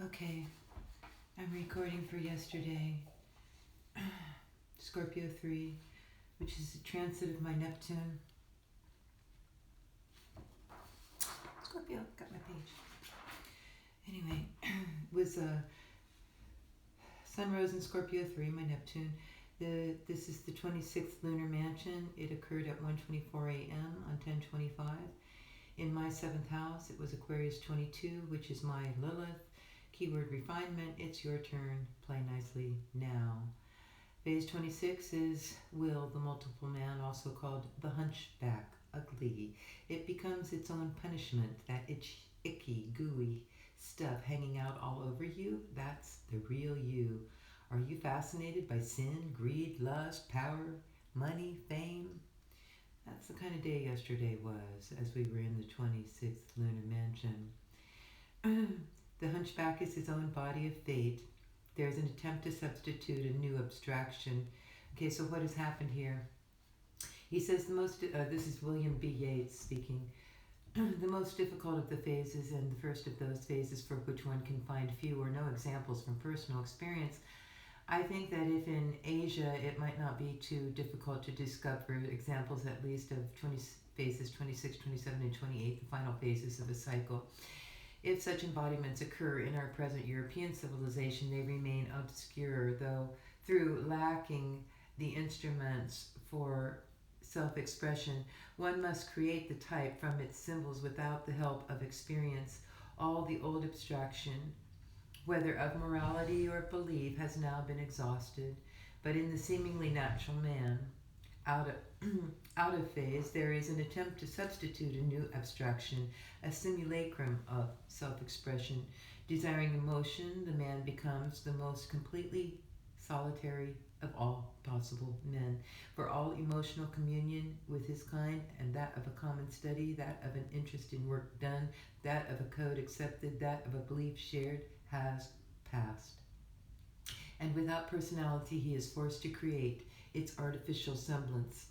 Okay, I'm recording for yesterday, Scorpio 3, which is the transit of my Neptune. Scorpio, got my page. Anyway, was Sun rose in Scorpio 3, my Neptune. This is the 26th lunar mansion. It occurred at 1:24 a.m. on 10:25. In my 7th house, it was Aquarius 22, which is my Lilith. Keyword refinement. It's your turn. Play nicely now. Phase 26 is Will, the multiple man, also called the hunchback, ugly. It becomes its own punishment, that icky, gooey stuff hanging out all over you. That's the real you. Are you fascinated by sin, greed, lust, power, money, fame? That's the kind of day yesterday was, as we were in the 26th lunar mansion. The hunchback is his own body of fate. There's an attempt to substitute a new abstraction. Okay, so what has happened here? He says this is William B. Yeats speaking, the most difficult of the phases, and the first of those phases for which one can find few or no examples from personal experience. I think that if in Asia it might not be too difficult to discover examples at least of phases 26, 27, and 28, the final phases of a cycle. If such embodiments occur in our present European civilization, they remain obscure, though through lacking the instruments for self-expression, one must create the type from its symbols without the help of experience. All the old abstraction, whether of morality or belief, has now been exhausted, but in the seemingly natural man, out of phase, there is an attempt to substitute a new abstraction, a simulacrum of self-expression. Desiring emotion, the man becomes the most completely solitary of all possible men. For all emotional communion with his kind, and that of a common study, that of an interest in work done, that of a code accepted, that of a belief shared, has passed. And without personality, he is forced to create its artificial semblance.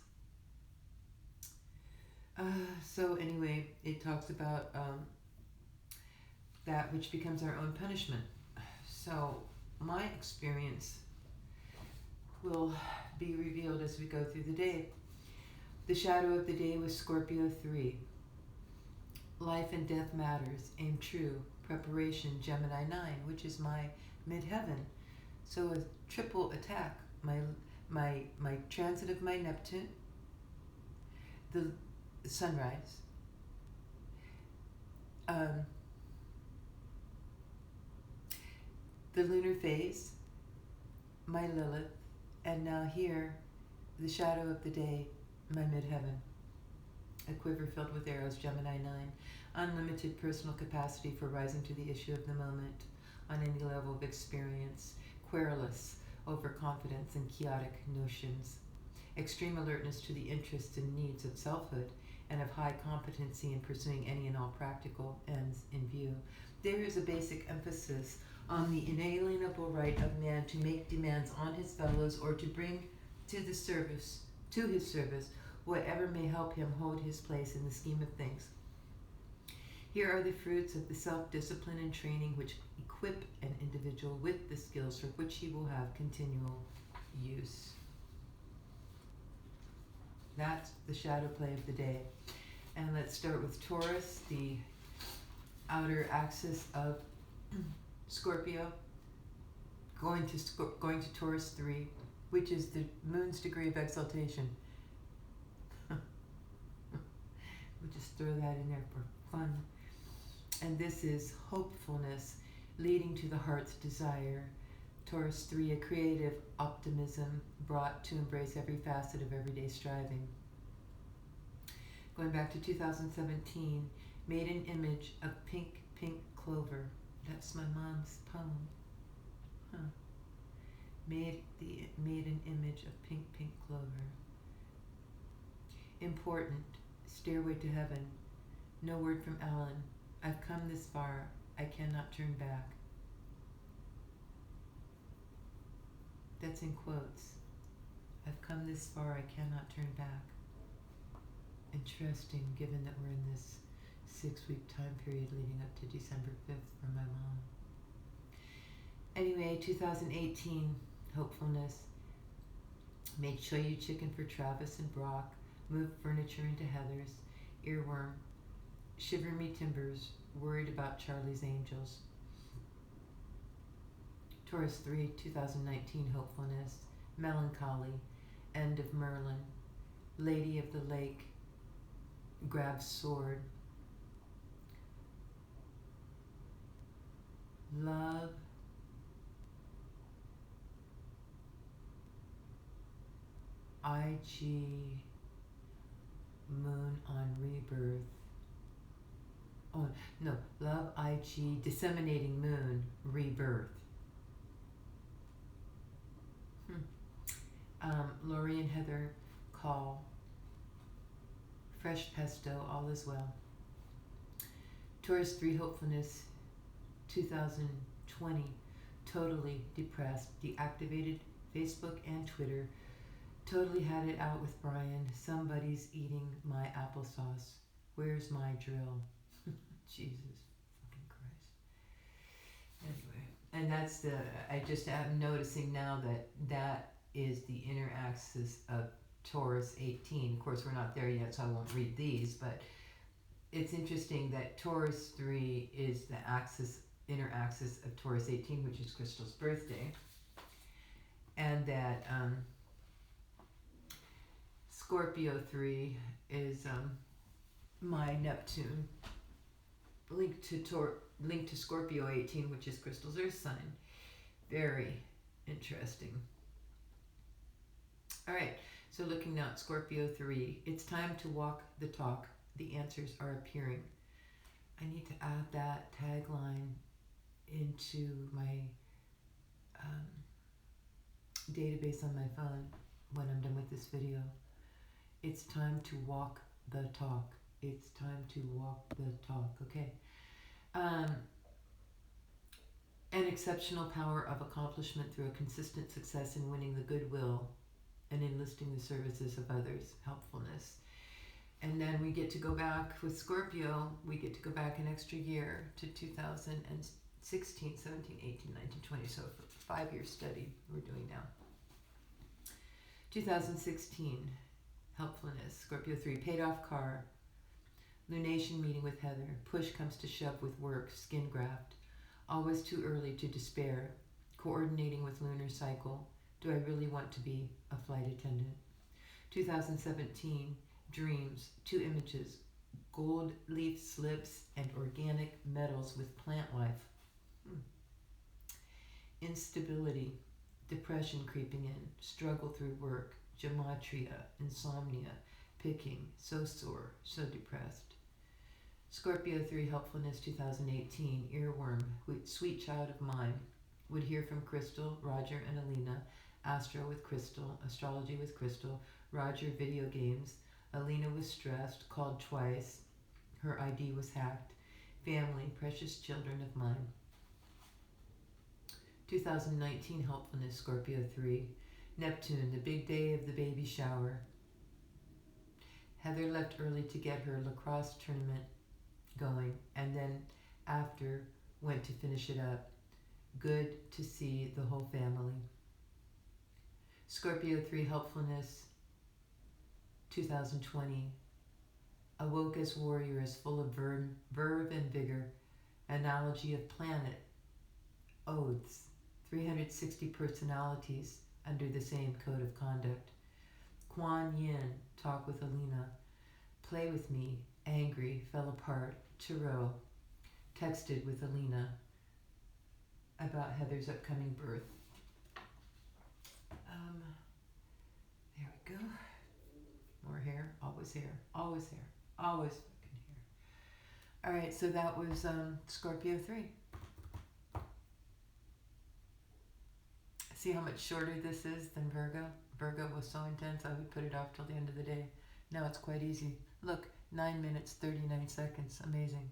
So anyway, it talks about that which becomes our own punishment. So my experience will be revealed as we go through the day. The shadow of the day was Scorpio 3. Life and death matters, aim true, preparation, Gemini 9, which is my midheaven. So a triple attack, my transit of my Neptune, the sunrise, the lunar phase, my Lilith, and now here, the shadow of the day, my midheaven. A quiver filled with arrows, Gemini 9. Unlimited personal capacity for rising to the issue of the moment on any level of experience. Querulous overconfidence and chaotic notions. Extreme alertness to the interests and needs of selfhood, and of high competency in pursuing any and all practical ends in view. There is a basic emphasis on the inalienable right of man to make demands on his fellows or to bring to his service whatever may help him hold his place in the scheme of things. Here are the fruits of the self-discipline and training which equip an individual with the skills for which he will have continual use. That's the shadow play of the day. And let's start with Taurus, the outer axis of Scorpio, going to Taurus 3, which is the moon's degree of exaltation. We'll just throw that in there for fun. And this is hopefulness leading to the heart's desire. Taurus 3, a creative optimism brought to embrace every facet of everyday striving. Going back to 2017, made an image of pink clover. That's my mom's poem. Made an image of pink clover. Important, stairway to heaven. No word from Alan. I've come this far. I cannot turn back. That's in quotes. I've come this far, I cannot turn back. Interesting, given that we're in this 6-week time period leading up to December 5th for my mom. Anyway, 2018, hopefulness. Made shoyu chicken for Travis and Brock. Moved furniture into Heather's. Earworm. Shiver me timbers. Worried about Charlie's Angels. Taurus 3, 2019, hopefulness. Melancholy. End of Merlin. Lady of the Lake. Grabs sword. Love. IG. Moon on rebirth. Oh, no. Love, IG, disseminating moon, rebirth. Lori and Heather call. Fresh pesto, all is well. Taurus 3, hopefulness, 2020. Totally depressed. Deactivated Facebook and Twitter. Totally had it out with Brian. Somebody's eating my applesauce. Where's my drill? Jesus fucking Christ. Anyway, and that's the, I just am noticing now that that is the inner axis of Taurus 18. Of course, we're not there yet, so I won't read these, but it's interesting that Taurus 3 is the axis, inner axis of Taurus 18, which is Crystal's birthday, and that Scorpio 3 is my Neptune, linked to Scorpio 18, which is Crystal's Earth sign. Very interesting. All right, so looking now at Scorpio 3, it's time to walk the talk. The answers are appearing. I need to add that tagline into my database on my phone when I'm done with this video. It's time to walk the talk. It's time to walk the talk. Okay. An exceptional power of accomplishment through a consistent success in winning the goodwill and enlisting the services of others. Helpfulness. And then we get to go back with Scorpio, we get to go back an extra year to 2016, 17, 18, 19, 20. So for 5-year study we're doing now. 2016, helpfulness, Scorpio 3, paid off car, lunation meeting with Heather, push comes to shove with work, skin graft, always too early to despair, coordinating with lunar cycle, do I really want to be a flight attendant? 2017, dreams, 2 images, gold leaf slips and organic metals with plant life. Instability, depression creeping in, struggle through work, gematria, insomnia, picking, so sore, so depressed. Scorpio 3, helpfulness, 2018, earworm, sweet child of mine, would hear from Crystal, Roger, and Alina, Astro with Crystal, astrology with Crystal, Roger, video games, Alina was stressed, called twice, her ID was hacked, family, precious children of mine. 2019, helpfulness, Scorpio 3, Neptune, the big day of the baby shower. Heather left early to get her lacrosse tournament going, and then after went to finish it up. Good to see the whole family. Scorpio 3, helpfulness, 2020. Awoke as warriors, full of verve and vigor. Analogy of planet. Oaths. 360 personalities under the same code of conduct. Kuan Yin, talk with Alina. Play with me, angry, fell apart. Tarot, texted with Alina about Heather's upcoming birth. There we go. More hair, always hair, always hair, always fucking hair. All right, so that was Scorpio 3. See how much shorter this is than Virgo? Virgo was so intense I would put it off till the end of the day. Now it's quite easy. Look, 9 minutes, 39 seconds. Amazing.